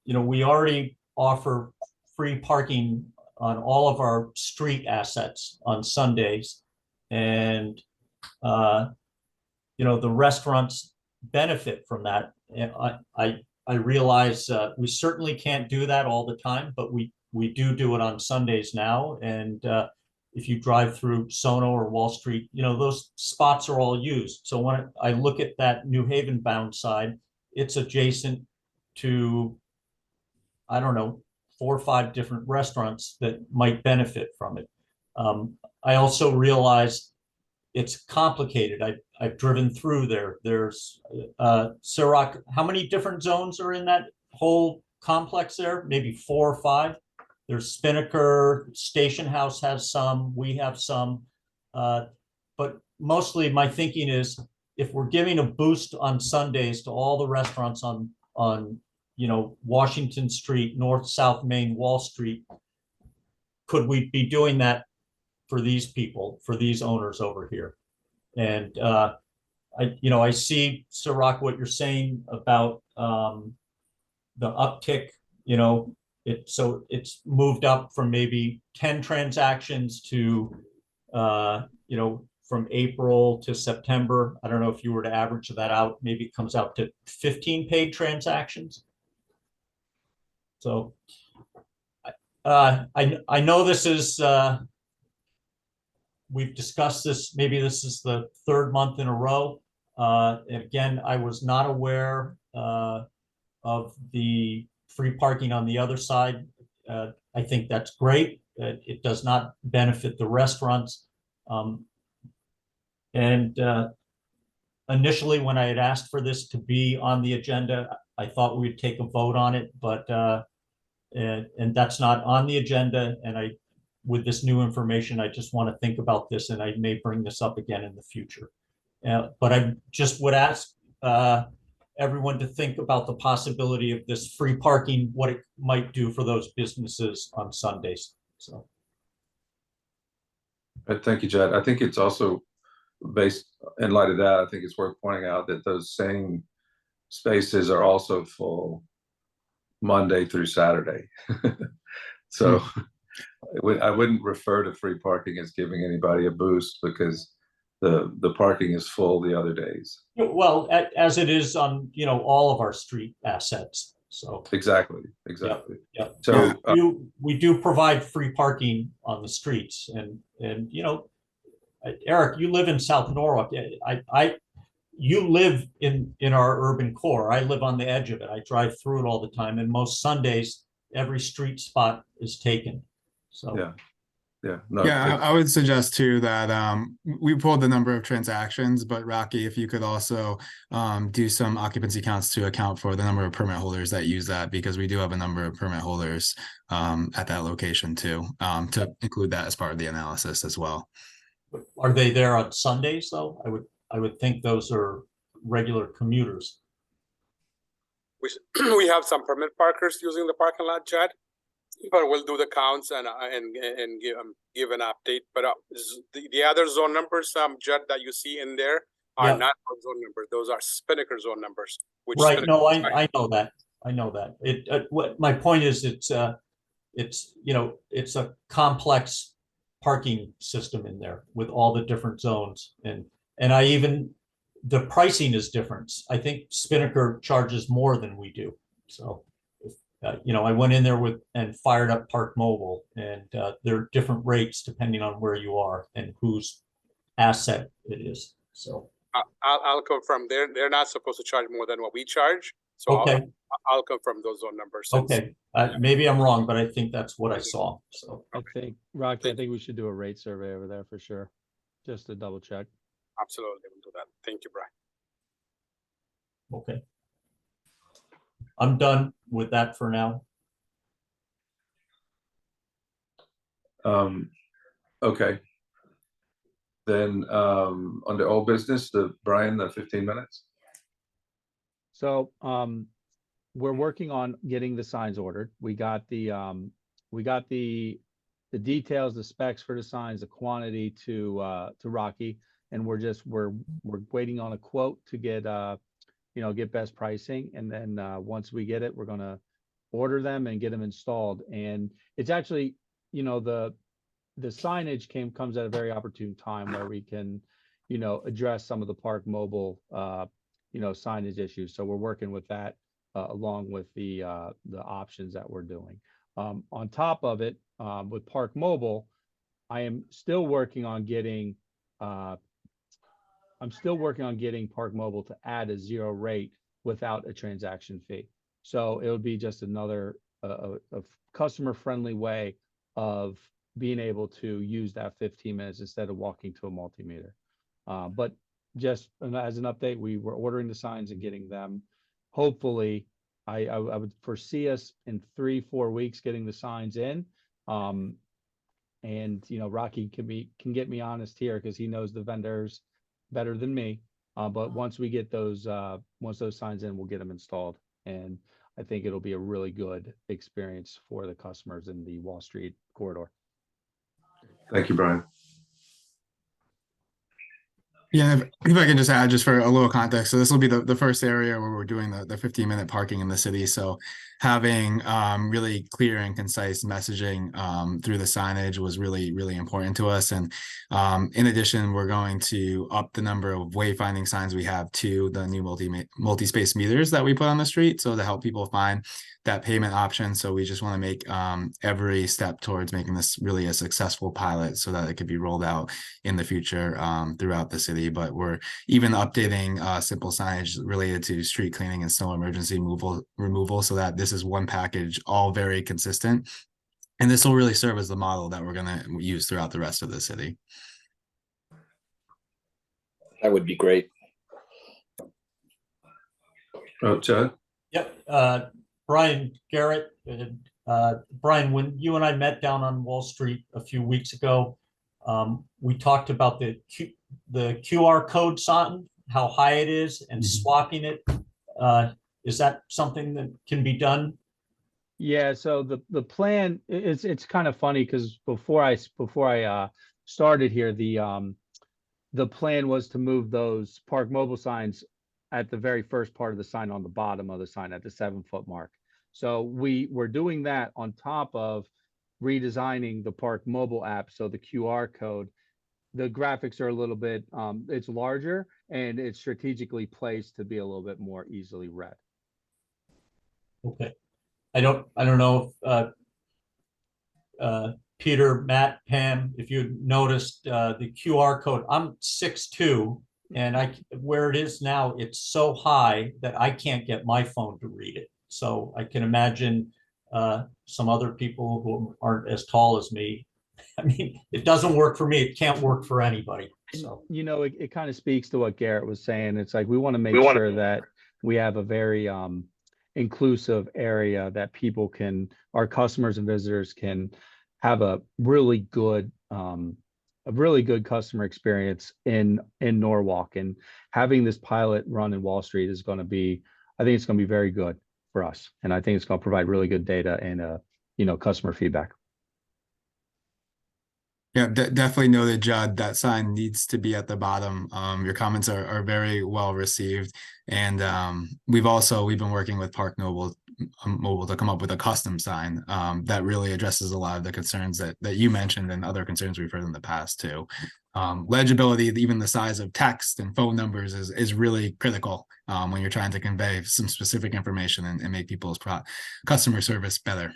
we already offer free parking on all of our street assets on Sundays. And, the restaurants benefit from that. And I realize we certainly can't do that all the time, but we do it on Sundays now. And if you drive through Sono or Wall Street, those spots are all used. So when I look at that New Haven bound side, it's adjacent to, I don't know, 4 or 5 different restaurants that might benefit from it. I also realize it's complicated. I've driven through there. There's Ciroc, how many different zones are in that whole complex there? Maybe 4 or 5. There's Spinnaker, Station House has some, we have some. But mostly my thinking is if we're giving a boost on Sundays to all the restaurants on Washington Street, North, South Main, Wall Street, could we be doing that for these people, for these owners over here? And I see, Ciroc, what you're saying about the uptick, it's moved up from maybe 10 transactions to from April to September. I don't know if you were to average that out, maybe it comes out to 15 paid transactions. So I know this is we've discussed this, maybe this is the 3rd month in a row. Again, I was not aware of the free parking on the other side. I think that's great. It does not benefit the restaurants. Initially, when I had asked for this to be on the agenda, I thought we'd take a vote on it, but and that's not on the agenda. And with this new information, I just want to think about this, and I may bring this up again in the future. But I just would ask everyone to think about the possibility of this free parking, what it might do for those businesses on Sundays. So. Thank you, Jed. I think it's also based in light of that, I think it's worth pointing out that those same spaces are also full Monday through Saturday. So I wouldn't refer to free parking as giving anybody a boost, because the parking is full the other days. Well, as it is on, all of our street assets. So Exactly. Yeah. So we do provide free parking on the streets, and Eric, you live in South Norwalk. You live in our urban core. I live on the edge of it. I drive through it all the time, and most Sundays, every street spot is taken. So no, Yeah, I would suggest too that we pulled the number of transactions, but Rocky, if you could also do some occupancy counts to account for the number of permit holders that use that, because we do have a number of permit holders at that location too, to include that as part of the analysis as well. Are they there on Sundays though? I would think those are regular commuters. We have some permit parkers using the parking lot, Jed, but we'll do the counts and give an update. But the other zone numbers, Jed, that you see in there are not zone numbers. Those are Spinnaker zone numbers. Right. Spinnaker, no, I know that. I know that. What my point is, it's a complex parking system in there with all the different zones, and the pricing is different. I think Spinnaker charges more than we do. So, I went in there and fired up Park Mobile, and there are different rates depending on where you are and whose asset it is. So I'll confirm they're not supposed to charge more than what we charge. So okay. I'll confirm those zone numbers. Okay, maybe I'm wrong, but I think that's what I saw. So I think, Rocky, I think we should do a rate survey over there for sure, just to double check. Absolutely, we'll do that. Thank you, Brian. Okay. I'm done with that for now. Okay. Then under old business, Brian, the 15 minutes. So we're working on getting the signs ordered. We got the details, the specs for the signs, the quantity to Rocky, and we're waiting on a quote to get get best pricing, and then once we get it, we're gonna order them and get them installed. And it's actually, the signage comes at a very opportune time where we can address some of the Park Mobile signage issues. So we're working with that along with the options that we're doing. On top of it, with Park Mobile, I am still working on getting Park Mobile to add a 0 rate without a transaction fee. So it would be just another a customer-friendly way of being able to use that 15 minutes instead of walking to a multimeter. But just as an update, we were ordering the signs and getting them. Hopefully, I would foresee us in 3-4 weeks getting the signs in. And Rocky can get me honest here because he knows the vendors better than me. But once we get those signs in, we'll get them installed. And I think it'll be a really good experience for the customers in the Wall Street corridor. Thank you, Brian. Yeah, if I can just add just for a little context, so this will be the first area where we're doing the 15-minute parking in the city. So having really clear and concise messaging through the signage was really, really important to us. And in addition, we're going to up the number of wayfinding signs we have to the new multi-space meters that we put on the street, so to help people find that payment option. So we just want to make every step towards making this really a successful pilot so that it could be rolled out in the future throughout the city. But we're even updating simple signage related to street cleaning and snow emergency removal so that this is one package, all very consistent. And this will really serve as the model that we're going to use throughout the rest of the city. That would be great. Oh, Chad? Yep. Brian Garrett, Brian, when you and I met down on Wall Street a few weeks ago, we talked about the QR code sign, how high it is, and swapping it. Is that something that can be done? Yeah, so the plan it's kind of funny because before I started here, the plan was to move those Park Mobile signs at the very first part of the sign on the bottom of the sign at the 7-foot mark. So we were doing that on top of redesigning the Park Mobile app. So the QR code, the graphics are a little bit, it's larger and it's strategically placed to be a little bit more easily read. Okay. I don't know if Peter, Matt, Pam, if you noticed the QR code, I'm 6'2", and where it is now, it's so high that I can't get my phone to read it. So I can imagine some other people who aren't as tall as me. I mean, it doesn't work for me. It can't work for anybody. So it kind of speaks to what Garrett was saying. It's like we want to make sure that we have a very inclusive area that our customers and visitors can have a really good customer experience in Norwalk. And having this pilot run in Wall Street is going to be, I think it's going to be very good for us. And I think it's going to provide really good data and customer feedback. Yeah, definitely noted, Judd. That sign needs to be at the bottom. Your comments are very well received, and we've been working with Park Mobile to come up with a custom sign that really addresses a lot of the concerns that you mentioned and other concerns we've heard in the past too. Legibility, even the size of text and phone numbers is really critical when you're trying to convey some specific information and make people's customer service better.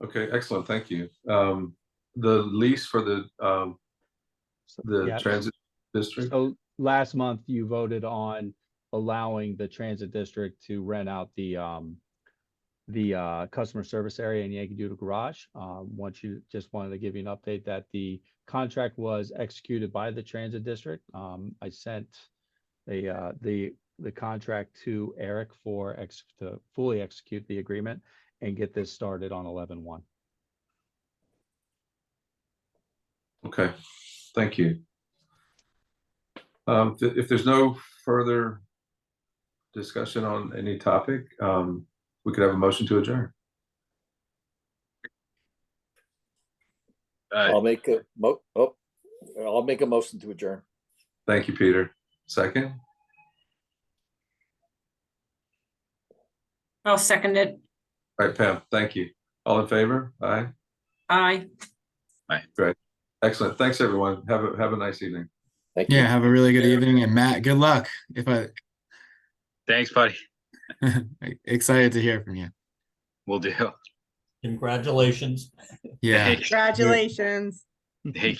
Okay, excellent. Thank you. The lease for the transit district. So last month you voted on allowing the transit district to rent out the customer service area in Yankee Doodle Garage. Just wanted to give you an update that the contract was executed by the transit district. I sent the contract to Eric to fully execute the agreement and get this started on 11/1. Okay, thank you. If there's no further discussion on any topic, we could have a motion to adjourn. I'll make a motion to adjourn. Thank you, Peter. Second? I'll second it. All right, Pam, thank you. All in favor? Aye. Aye. Great. Excellent. Thanks, everyone. Have a nice evening. Thank you. Yeah, have a really good evening, and Matt, good luck. Thanks, buddy. Excited to hear from you. Will do. congratulations. Yeah. Thank you. Congratulations. Thank you.